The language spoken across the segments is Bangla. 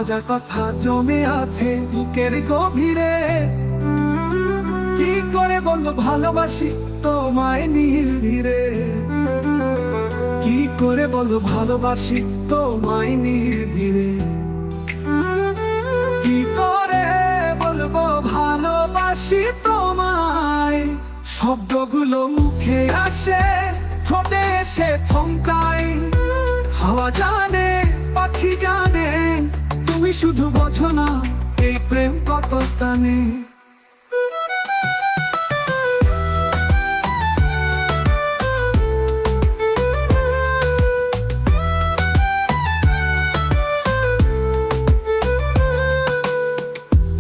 হাজার কথা জমে আছে বুকের গভীরে। কি করে বলবো ভালোবাসি তোমায় নির্ভীরে, কি করে বলবো ভালোবাসি তোমায় নির্ভীরে, কি করে বলবো ভালোবাসি তোমায়। শব্দগুলো মুখে আসে, ঠোঁটে এসে থমকায়। হাওয়া জানে, পাখি জানে, তুমি শুধু বোঝো না এই প্রেম কত টানে।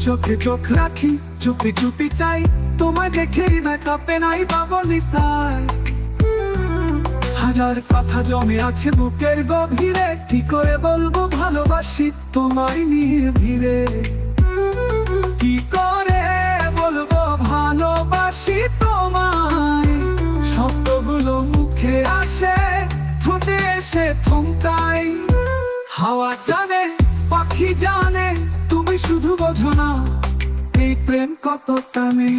চোখে চোখ রাখি, চুপি চুপি চাই, তোমায় দেখে না কাঁপে নাই বাবলি তাই। হাজার কথা জমে আছে বুকের গভীরে, কি করে বলবো ভালোবাসি তোমায় নির্ভীরে, কি করে বলবো ভালোবাসি তোমায়। শব্দগুলো মুখে আসে, ঠোঁটে এসে থমকায়। হাওয়া জানে, পাখি জানে, তুমি শুধু বোঝো না এই প্রেম কত টানে।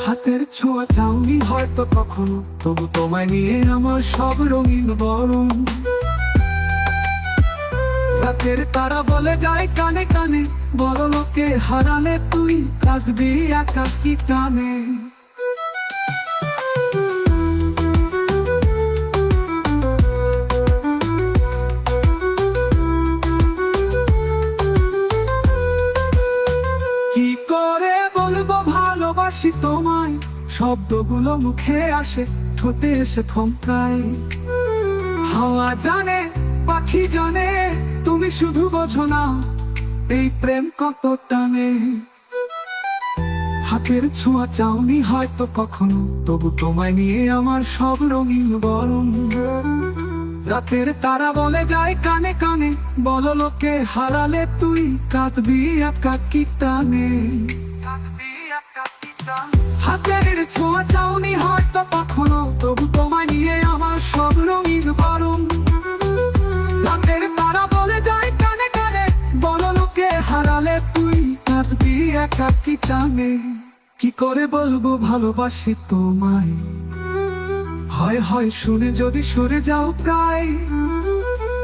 হাতের ছোঁয়া চাউনি হয়তো কখনো, তবু তোমায় নিয়ে আমার সব রঙিন বরণ। রাতের তারা বলে যায় কানে কানে, বড় লোকে হারালে তুই কাঁদবি একাকী টানে। কি করে বলবো ভালোবাসি তোমায়, শব্দগুলো মুখে আসে, ঠোঁটে এসে থমকায়। হাওয়া জানে, পাখি জানে, তুমি শুধু বোঝো না এই প্রেম কত টানে। হাতের ছোঁয়া চাউনি হয়তো কখনো, তবু তোমায় নিয়ে আমার সব রঙিন বরণ। রাতের তারা বলে যায় কানে কানে, বলো লোকে হারালে তুই কাঁদবি একাকী টানে। হাতের ছোঁয়া চাউনি হয়তো কখনো, তবু তোমায় নিয়ে আমার সব রঙিন বরণ। রাতের তারা বলে যায় কানে কানে, বলো লোকে হারালে তুই কাঁদবি একাকী টানে। কি করে বলবো ভালোবাসি তোমায়, হয় হয় শুনে যদি সরে যাও প্রায়,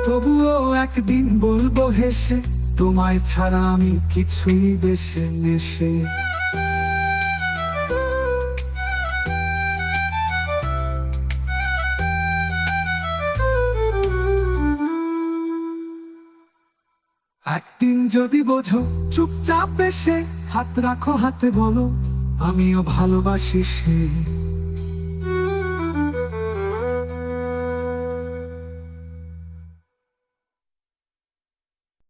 তবুও একদিন বলবো হেসে, তোমায় ছাড়া আমি কিছুই বেশে নেশে। একদিন যদি বোঝো চুপচাপ এসে, হাত রাখো হাতে বলো আমিও ভালোবাসি সে।